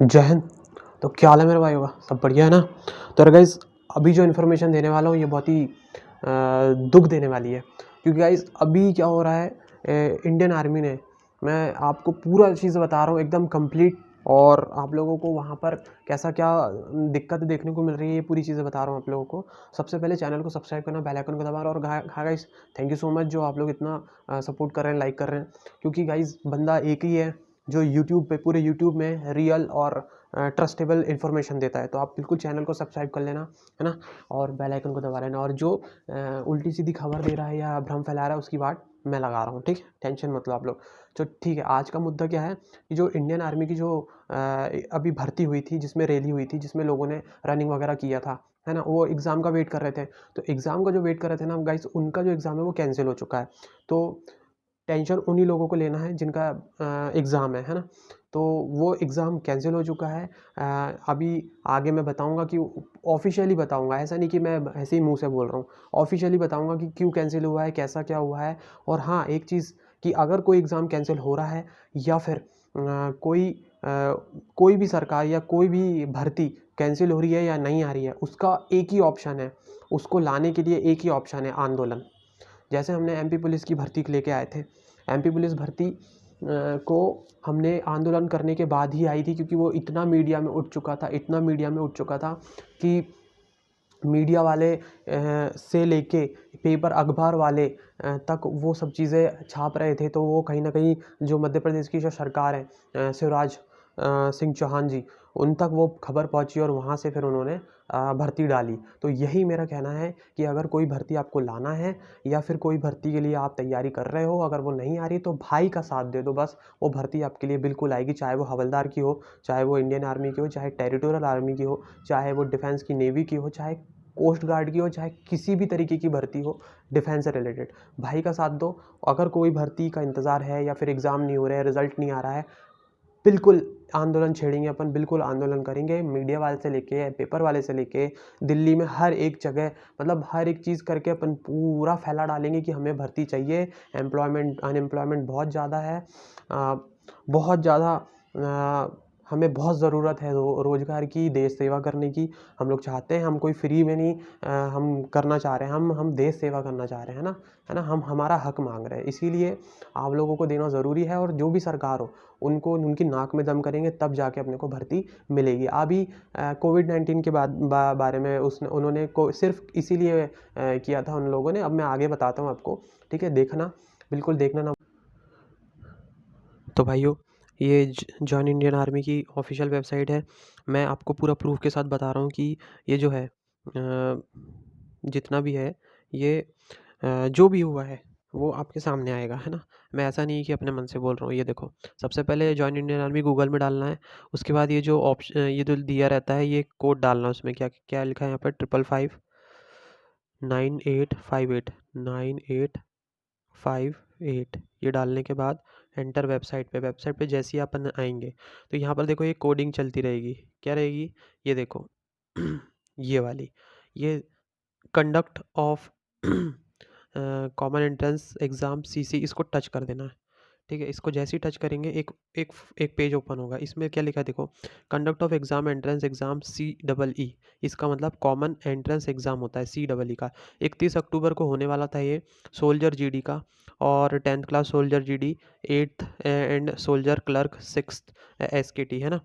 जय हिंद। तो क्या हाल है मेरे भाई होगा, सब बढ़िया है ना। तो गाइस अभी जो इन्फॉर्मेशन देने वाला हूँ ये बहुत ही दुख देने वाली है, क्योंकि गाइस अभी क्या हो रहा है, इंडियन आर्मी ने, मैं आपको पूरा चीज़ बता रहा हूँ एकदम कंप्लीट, और आप लोगों को वहाँ पर कैसा क्या दिक्कत देखने को मिल रही है ये पूरी चीज़ें बता रहा हूँ आप लोगों को। सबसे पहले चैनल को सब्सक्राइब करना, बेल आइकन को दबाना, और हाँ guys thank you so much जो आप लोग इतना सपोर्ट कर रहे हैं, लाइक कर रहे हैं, क्योंकि गाइस बंदा एक ही है जो यूट्यूब पे, पूरे यूट्यूब में रियल और ट्रस्टेबल इन्फॉर्मेशन देता है। तो आप बिल्कुल चैनल को सब्सक्राइब कर लेना, है ना, और बेल आइकन को दबा लेना। और जो उल्टी सीधी खबर दे रहा है या भ्रम फैला रहा है उसकी बात मैं लगा रहा हूँ, ठीक है, टेंशन मत लो आप लोग। तो ठीक है, आज का मुद्दा क्या है कि जो इंडियन आर्मी की जो अभी भर्ती हुई थी, जिसमें रैली हुई थी, जिसमें लोगों ने रनिंग वगैरह किया था, है ना, वो एग्ज़ाम का वेट कर रहे थे। तो एग्ज़ाम का जो वेट कर रहे थे ना गाइस, उनका जो एग्ज़ाम है वो कैंसिल हो चुका है। तो टेंशन उन्हीं लोगों को लेना है जिनका एग्ज़ाम है ना। तो वो एग्ज़ाम कैंसिल हो चुका है। अभी आगे मैं बताऊंगा कि ऑफिशियली बताऊंगा, ऐसा नहीं कि मैं ऐसे ही मुंह से बोल रहा हूँ। ऑफिशियली बताऊंगा कि क्यों कैंसिल हुआ है, कैसा क्या हुआ है। और हाँ, एक चीज़ कि अगर कोई एग्ज़ाम कैंसिल हो रहा है या फिर कोई भी सरकार या कोई भी भर्ती कैंसिल हो रही है या नहीं आ रही है, उसका एक ही ऑप्शन है, उसको लाने के लिए एक ही ऑप्शन है, आंदोलन। जैसे हमने एमपी पुलिस की भर्ती लेके आए थे, एमपी पुलिस भर्ती को हमने आंदोलन करने के बाद ही आई थी, क्योंकि वो इतना मीडिया में उठ चुका था, इतना मीडिया में उठ चुका था कि मीडिया वाले से लेके पेपर अखबार वाले तक वो सब चीज़ें छाप रहे थे। तो वो कहीं ना कहीं जो मध्य प्रदेश की जो सरकार है, शिवराज सिंह चौहान जी, उन तक वो खबर पहुंची और वहाँ से फिर उन्होंने भर्ती डाली। तो यही मेरा कहना है कि अगर कोई भर्ती आपको लाना है या फिर कोई भर्ती के लिए आप तैयारी कर रहे हो, अगर वो नहीं आ रही तो भाई का साथ दे दो, बस वो भर्ती आपके लिए बिल्कुल आएगी। चाहे वो हवलदार की हो, चाहे वो इंडियन आर्मी की हो, चाहे टेरिटोरियल आर्मी की हो, चाहे वो डिफेंस की, नेवी की हो, चाहे कोस्ट गार्ड की हो, चाहे किसी भी तरीके की भर्ती हो डिफेंस से रिलेटेड, भाई का साथ दो। अगर कोई भर्ती का इंतज़ार है या फिर एग्ज़ाम नहीं हो रहा है, रिजल्ट नहीं आ रहा है, बिल्कुल आंदोलन छेड़ेंगे अपन, बिल्कुल आंदोलन करेंगे। मीडिया वाले से लेके पेपर वाले से लेके दिल्ली में हर एक जगह, मतलब हर एक चीज़ करके अपन पूरा फैला डालेंगे कि हमें भर्ती चाहिए। एम्प्लॉयमेंट, अनएम्प्लॉयमेंट बहुत ज़्यादा है, बहुत ज़्यादा, हमें बहुत ज़रूरत है रोज़गार की, देश सेवा करने की। हम लोग चाहते हैं, हम कोई फ्री में नहीं हम करना चाह रहे हैं, हम देश सेवा करना चाह रहे हैं ना, है ना, हम हमारा हक मांग रहे हैं। इसीलिए आप लोगों को देना ज़रूरी है, और जो भी सरकार हो उनको उनकी नाक में दम करेंगे तब जाके अपने को भर्ती मिलेगी। अभी कोविड-19 के बारे में उन्होंने को सिर्फ इसीलिए किया था उन लोगों ने। अब मैं आगे बताता हूँ आपको, ठीक है, देखना, बिल्कुल देखना ना। तो भाइयों, ये जॉइन इंडियन आर्मी की ऑफिशियल वेबसाइट है। मैं आपको पूरा प्रूफ के साथ बता रहा हूँ कि ये जो है जितना भी है ये जो भी हुआ है वो आपके सामने आएगा, है ना। मैं ऐसा नहीं कि अपने मन से बोल रहा हूँ। ये देखो, सबसे पहले जॉइन इंडियन आर्मी गूगल में डालना है। उसके बाद ये जो ऑप्शन, ये जो दिया रहता है, ये कोड डालना है। उसमें क्या क्या लिखा है यहाँ पर, 5559858 ये डालने के बाद एंटर वेबसाइट पे जैसे ही अपन आएंगे तो यहाँ पर देखो ये कोडिंग चलती रहेगी। क्या रहेगी, ये देखो ये वाली, ये conduct of common entrance exam CC, इसको टच कर देना है। ठीक है, इसको जैसे ही टच करेंगे एक एक एक पेज ओपन होगा। इसमें क्या लिखा है देखो, conduct of exam entrance exam CEE। इसका मतलब कॉमन एंट्रेंस एग्ज़ाम होता है CEE का। 31 अक्टूबर को होने वाला था ये, सोल्जर GD का, और 10th class soldier GD, 8th and soldier clerk 6th SKT, है ना।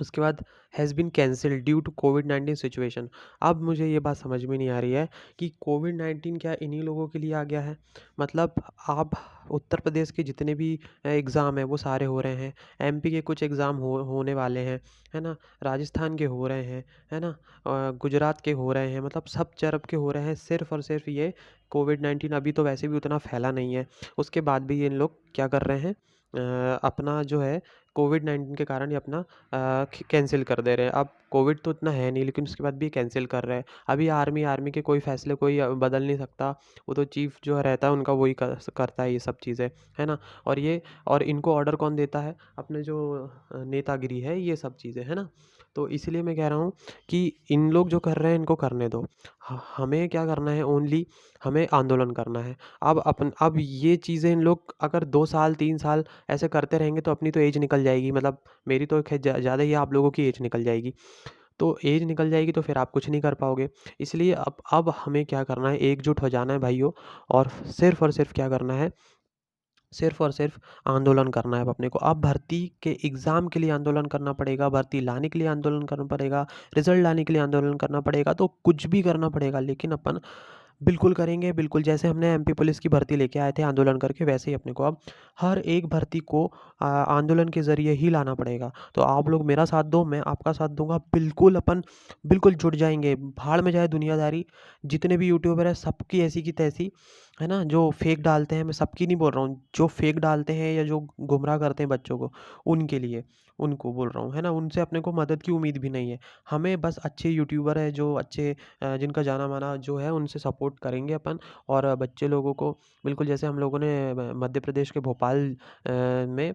उसके बाद has been cancelled due to कोविड-19 सिचुएशन। अब मुझे ये बात समझ में नहीं आ रही है कि कोविड-19 क्या इन्हीं लोगों के लिए आ गया है? मतलब आप उत्तर प्रदेश के जितने भी एग्ज़ाम हैं वो सारे हो रहे हैं, MP के कुछ एग्ज़ाम होने वाले हैं, है ना, राजस्थान के हो रहे हैं, है ना, गुजरात के हो रहे हैं, मतलब सब तरफ के हो रहे हैं। सिर्फ़ और सिर्फ़ ये कोविड-19 अभी तो वैसे भी उतना फैला नहीं है, उसके बाद भी ये इन लोग क्या कर रहे हैं, अपना जो है कोविड-19 के कारण ये अपना कैंसिल कर दे रहे हैं। अब कोविड तो इतना है नहीं, लेकिन उसके बाद भी कैंसिल कर रहे हैं। अभी आर्मी के कोई फैसले कोई बदल नहीं सकता। वो तो चीफ़ जो रहता है उनका वही करता है ये सब चीज़ें, है ना। और इनको ऑर्डर कौन देता है, अपने जो नेतागिरी है, ये सब चीज़ें, है ना। तो इसलिए मैं कह रहा हूँ कि इन लोग जो कर रहे हैं इनको करने दो। हमें क्या करना है, ओनली हमें आंदोलन करना है। अब ये चीज़ें इन लोग अगर 2 साल 3 साल ऐसे करते रहेंगे तो अपनी तो एज निकल जाएगी, मतलब मेरी तो खैर ज़्यादा ही आप लोगों की एज निकल जाएगी। तो एज निकल जाएगी तो फिर आप कुछ नहीं कर पाओगे। इसलिए अब हमें क्या करना है, एकजुट हो जाना है भाइयों, और सिर्फ़ क्या करना है, सिर्फ़ और सिर्फ़ आंदोलन करना है अब अपने को। अब भर्ती के एग्ज़ाम के लिए आंदोलन करना पड़ेगा, भर्ती लाने के लिए आंदोलन करना पड़ेगा, रिज़ल्ट लाने के लिए आंदोलन करना पड़ेगा, तो कुछ भी करना पड़ेगा, लेकिन अपन बिल्कुल करेंगे, बिल्कुल जैसे हमने एमपी पुलिस की भर्ती लेके आए थे आंदोलन करके, वैसे ही अपने को अब हर एक भर्ती को आंदोलन के ज़रिए ही लाना पड़ेगा। तो आप लोग मेरा साथ दो, मैं आपका साथ दूँगा, बिल्कुल अपन बिल्कुल जुट जाएँगे। भाड़ में जाए दुनियादारी, जितने भी यूट्यूबर हैं सबकी ऐसी की तैसी, है ना? जो फेक डालते हैं, मैं सबकी नहीं बोल रहा हूँ, जो फेक डालते हैं या जो गुमराह करते हैं बच्चों को, उनके लिए, उनको बोल रहा हूँ, है ना? उनसे अपने को मदद की उम्मीद भी नहीं है। हमें बस अच्छे यूट्यूबर हैं जो अच्छे जिनका जाना-माना जो है उनसे सपोर्ट करेंगे अपन, और बच्चे लोगों को बिल्कुल जैसे हम लोगों ने मध्य प्रदेश के भोपाल में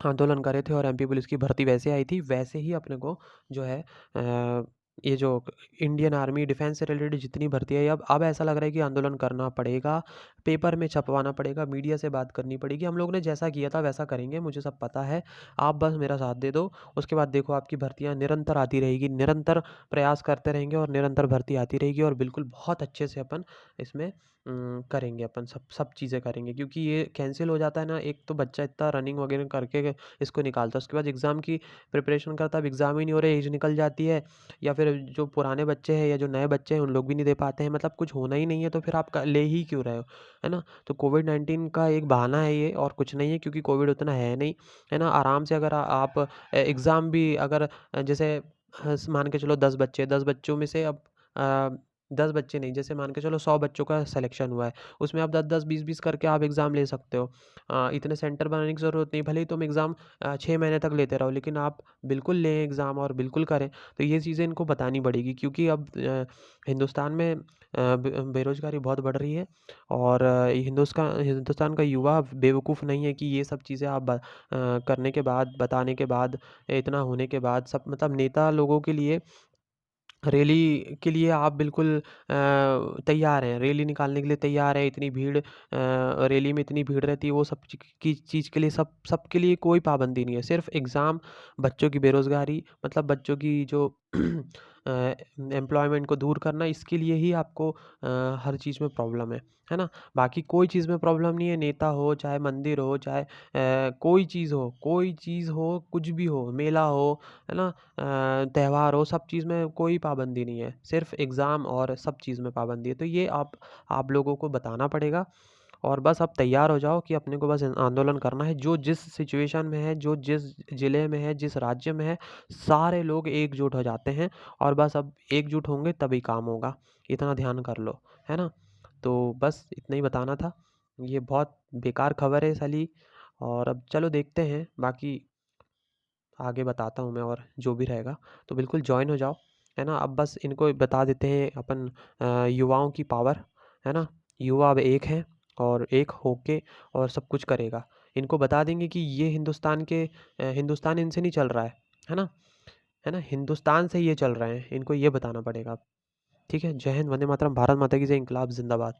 आंदोलन करे थे और एमपी पुलिस की भर्ती वैसे आई थी, वैसे ही अपने को जो है ये जो इंडियन आर्मी डिफेंस से रिलेटेड जितनी भर्ती है, अब ऐसा लग रहा है कि आंदोलन करना पड़ेगा, पेपर में छपवाना पड़ेगा, मीडिया से बात करनी पड़ेगी। हम लोग ने जैसा किया था वैसा करेंगे, मुझे सब पता है। आप बस मेरा साथ दे दो, उसके बाद देखो आपकी भर्तियाँ निरंतर आती रहेगी, निरंतर प्रयास करते रहेंगे और निरंतर भर्ती आती रहेगी, और बिल्कुल बहुत अच्छे से अपन इसमें करेंगे, अपन सब सब चीज़ें करेंगे, क्योंकि ये कैंसिल हो जाता है ना, एक तो बच्चा इतना रनिंग वगैरह करके इसको निकालता है, उसके बाद एग्ज़ाम की प्रिपरेशन करता है, अब एग्ज़ाम ही नहीं हो रहा है, एज निकल जाती है, या फिर जो पुराने बच्चे हैं या जो नए बच्चे हैं उन लोग भी नहीं दे पाते हैं, मतलब कुछ होना ही नहीं है, तो फिर आप ले ही क्यों रहे हो, है ना? तो कोविड-19 का एक बहाना है ये, और कुछ नहीं है, क्योंकि कोविड उतना है नहीं, है ना? आराम से अगर आप एग्ज़ाम भी अगर जैसे मान के चलो 10 बच्चों में से अब अ, 10 बच्चे नहीं, जैसे मान के चलो 100 बच्चों का सिलेक्शन हुआ है, उसमें आप 10-10, 20-20 करके आप एग्ज़ाम ले सकते हो। इतने सेंटर बनाने की ज़रूरत नहीं, भले ही तुम एग्ज़ाम 6 महीने तक लेते रहो, लेकिन आप बिल्कुल लें एग्ज़ाम और बिल्कुल करें। तो ये चीज़ें इनको बतानी पड़ेगी, क्योंकि अब हिंदुस्तान में बेरोज़गारी बहुत बढ़ रही है, और हिंदुस्तान का युवा बेवकूफ़ नहीं है कि ये सब चीज़ें आप करने के बाद, बताने के बाद, इतना होने के बाद, सब मतलब नेता लोगों के लिए रैली के लिए आप बिल्कुल तैयार हैं, रैली निकालने के लिए तैयार हैं, इतनी भीड़ रैली में इतनी भीड़ रहती है, वो सब की चीज़ के लिए सबके लिए कोई पाबंदी नहीं है। सिर्फ़ एग्ज़ाम, बच्चों की बेरोज़गारी, मतलब बच्चों की जो एम्प्लॉयमेंट को दूर करना, इसके लिए ही आपको हर चीज़ में प्रॉब्लम है ना? बाकी कोई चीज़ में प्रॉब्लम नहीं है, नेता हो, चाहे मंदिर हो, चाहे कोई चीज़ हो, कुछ भी हो, मेला हो, है ना? त्योहार हो, सब चीज़ में कोई पाबंदी नहीं है, सिर्फ़ एग्ज़ाम और सब चीज़ में पाबंदी है। तो ये आप लोगों को बताना पड़ेगा, और बस अब तैयार हो जाओ कि अपने को बस आंदोलन करना है। जो जिस सिचुएशन में है, जो जिस ज़िले में है, जिस राज्य में है, सारे लोग एकजुट हो जाते हैं, और बस अब एकजुट होंगे तभी काम होगा। इतना ध्यान कर लो, है ना? तो बस इतना ही बताना था। ये बहुत बेकार खबर है साली, और अब चलो देखते हैं, बाकी आगे बताता हूँ मैं, और जो भी रहेगा, तो बिल्कुल जॉइन हो जाओ, है ना? अब बस इनको बता देते हैं अपन युवाओं की पावर, है ना? युवा अब एक हैं, और एक होके और सब कुछ करेगा। इनको बता देंगे कि ये हिंदुस्तान इनसे नहीं चल रहा है ना? है ना? हिंदुस्तान से ये चल रहे हैं, इनको ये बताना पड़ेगा अब। ठीक है? जय हिंद, वंदे मातरम, भारत माता की जय, इंकलाब ज़िंदाबाद।